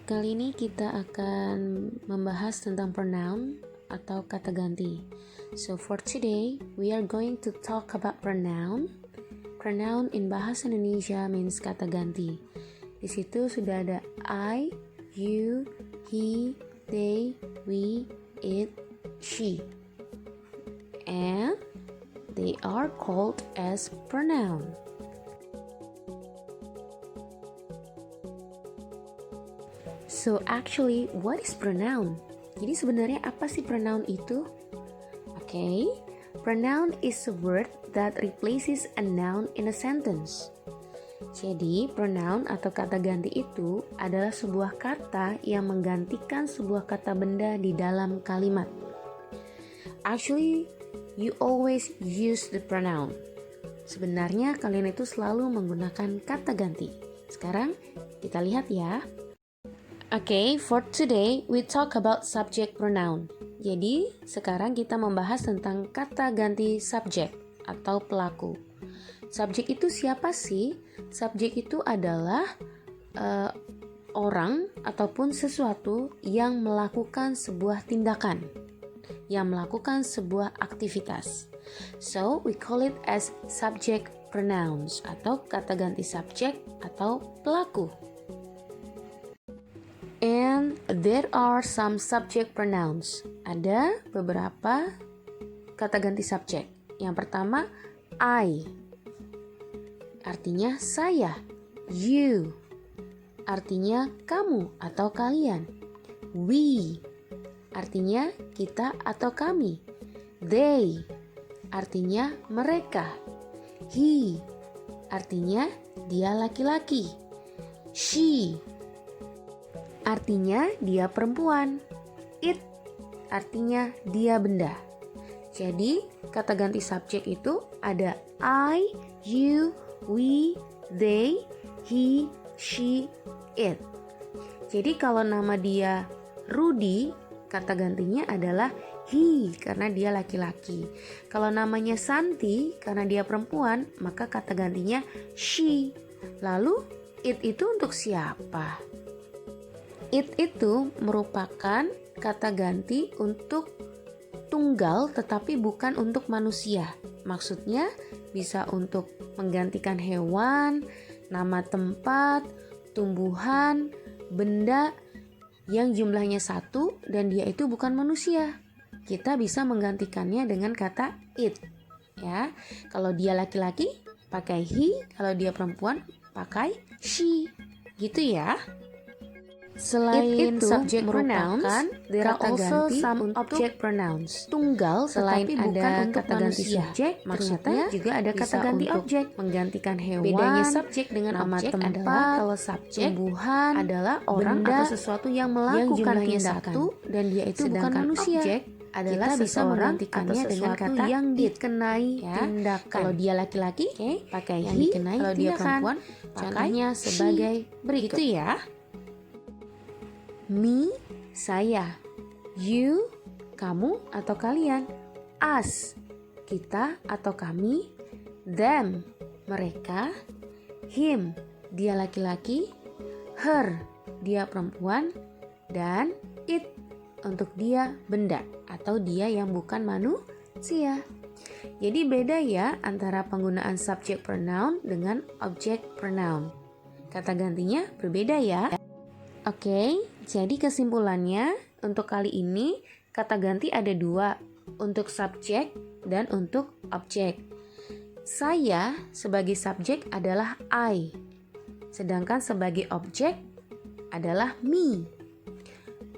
Kali ini kita akan membahas tentang pronoun atau kata ganti. So for today, we are going to talk about pronoun. Pronoun in bahasa Indonesia means kata ganti. Di situ sudah ada I, you, he, they, we, it, she. And they are called as pronoun. So actually, what is pronoun? Jadi sebenarnya apa sih pronoun itu? Okay, pronoun is a word that replaces a noun in a sentence. Jadi pronoun atau kata ganti itu adalah sebuah kata yang menggantikan sebuah kata benda di dalam kalimat. Actually, you always use the pronoun. Sebenarnya kalian itu selalu menggunakan kata ganti. Sekarang kita lihat ya. Okay, for today we talk about subject pronoun. Jadi, sekarang kita membahas tentang kata ganti subjek atau pelaku. Subjek itu siapa sih? Subjek itu adalah orang ataupun sesuatu yang melakukan sebuah tindakan, yang melakukan sebuah aktivitas. So, we call it as subject pronouns atau kata ganti subjek atau pelaku. And there are some subject pronouns. Ada beberapa kata ganti subjek. Yang pertama, I. Artinya saya. You. Artinya kamu atau kalian. We. Artinya kita atau kami. They. Artinya mereka. He. Artinya dia laki-laki. She. Artinya dia perempuan. It artinya dia benda. Jadi kata ganti subjek itu ada I, you, we, they, he, she, it. Jadi kalau nama dia Rudy, kata gantinya adalah he karena dia laki-laki. Kalau namanya Santi karena dia perempuan, maka kata gantinya she. Lalu it itu untuk siapa? It itu merupakan kata ganti untuk tunggal tetapi bukan untuk manusia. Maksudnya bisa untuk menggantikan hewan, nama tempat, tumbuhan, benda yang jumlahnya satu dan dia itu bukan manusia. Kita bisa menggantikannya dengan kata it. Ya, kalau dia laki-laki pakai he, kalau dia perempuan pakai she. Gitu ya. Selain subject pronouns, there are also some object pronouns. Tunggal selain ada kata ganti subjek, maksudnya juga ada kata ganti objek. Menggantikan hewan. Bedanya subjek dengan nama tempat adalah kalau subjek tumbuhan adalah orang atau sesuatu yang melakukan tindakan dan dia itu bukan manusia. Objek adalah kita bisa menggantikannya dengan kata yang dikenai tindakan. Kalau dia laki-laki, pakai yang dikenai. Kalau dia perempuan, contohnya sebagai berikut. Gitu ya. Me, saya. You, kamu atau kalian. Us, kita atau kami. Them, mereka. Him, dia laki-laki. Her, dia perempuan. Dan it, untuk dia benda atau dia yang bukan manusia. Jadi beda ya antara penggunaan subject pronoun dengan object pronoun. Kata gantinya berbeda ya. Oke, jadi kesimpulannya untuk kali ini kata ganti ada dua, untuk subjek dan untuk objek. Saya sebagai subjek adalah I, sedangkan sebagai objek adalah me.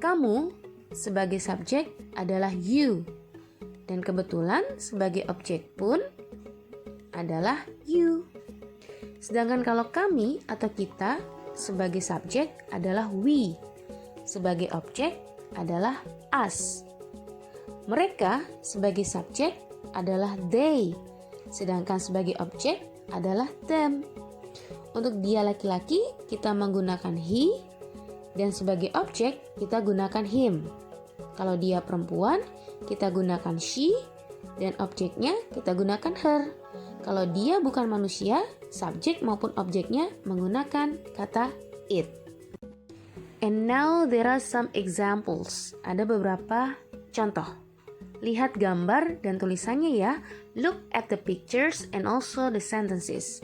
Kamu sebagai subjek adalah you, dan kebetulan sebagai objek pun adalah you. Sedangkan kalau kami atau kita sebagai subjek adalah we, sebagai objek adalah us. Mereka sebagai subjek adalah they, sedangkan sebagai objek adalah them. Untuk dia laki-laki kita menggunakan he, dan sebagai objek kita gunakan him. Kalau dia perempuan kita gunakan she, dan objeknya kita gunakan her. Kalau dia bukan manusia, subjek maupun objeknya menggunakan kata it. And now there are some examples. Ada beberapa contoh. Lihat gambar dan tulisannya ya. Look at the pictures and also the sentences.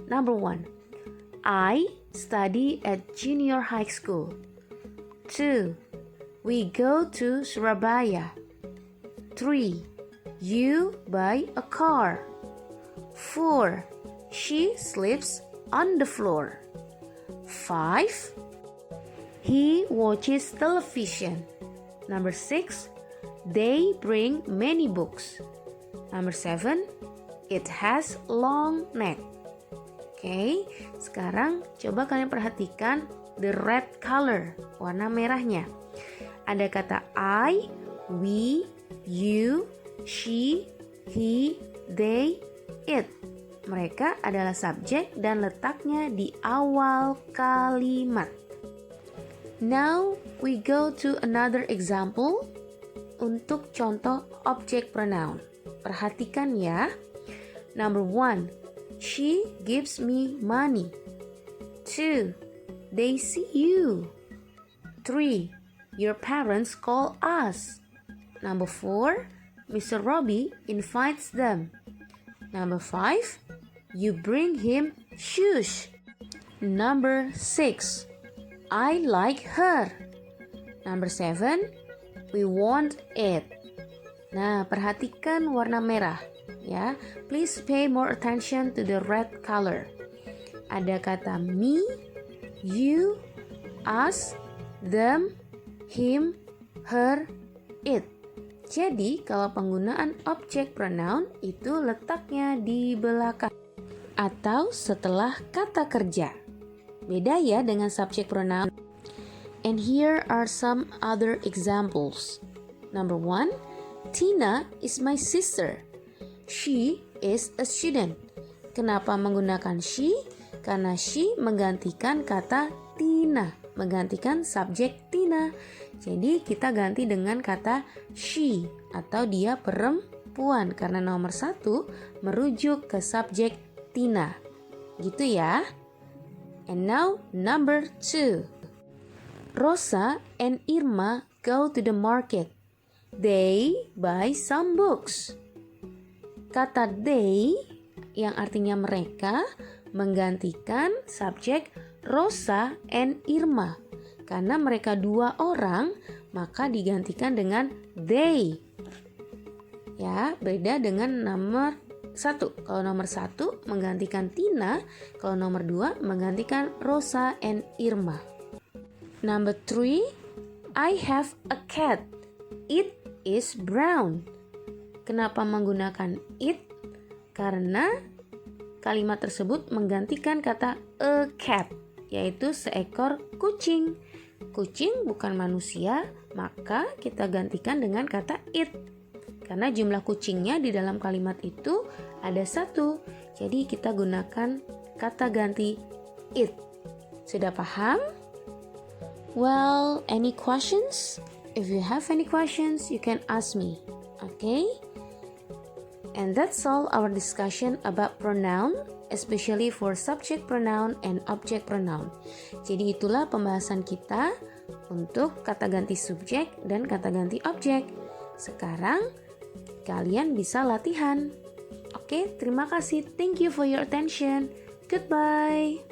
Number 1. I study at junior high school. 2. We go to Surabaya. 3. You buy a car. 4. She sleeps on the floor. 5. He watches television. Number 6. They bring many books. Number 7. It has long neck. Oke, sekarang coba kalian perhatikan the red color, warna merahnya. Ada kata I, we, you, she, he, they, it. Mereka adalah subjek dan letaknya di awal kalimat. Now we go to another example untuk contoh object pronoun. Perhatikan ya. Number 1, she gives me money. 2, they see you. 3, your parents call us. Number 4, Mr. Robbie invites them. Number 5, you bring him shoes. Number 6, I like her. Number 7, we want it. Nah, perhatikan warna merah ya. Please pay more attention to the red color. Ada kata me, you, us, them, him, her, it. Jadi, kalau penggunaan objek pronoun itu letaknya di belakang atau setelah kata kerja. Beda ya dengan subject pronoun. And here are some other examples. Number 1, Tina is my sister. She is a student. Kenapa menggunakan she? Karena she menggantikan kata Tina, menggantikan subjek Tina. Jadi kita ganti dengan kata she atau dia perempuan karena nomor 1 merujuk ke subjek Tina. Gitu ya. And now number 2. Rosa and Irma go to the market. They buy some books. Kata they yang artinya mereka menggantikan subjek Rosa and Irma. Karena mereka 2 orang, maka digantikan dengan they. Ya, beda dengan nomor 1. Kalau nomor 1 menggantikan Tina, kalau nomor 2 menggantikan Rosa and Irma. Number 3, I have a cat. It is brown. Kenapa menggunakan it? Karena kalimat tersebut menggantikan kata a cat, yaitu seekor kucing. Kucing bukan manusia, maka kita gantikan dengan kata it. Karena jumlah kucingnya di dalam kalimat itu ada 1. Jadi kita gunakan kata ganti it. Sudah paham? Well, any questions? If you have any questions, you can ask me. Okay? And that's all our discussion about pronoun, especially for subject pronoun and object pronoun. Jadi itulah pembahasan kita untuk kata ganti subjek dan kata ganti objek. Sekarang kalian bisa latihan. Oke, terima kasih. Thank you for your attention. Goodbye.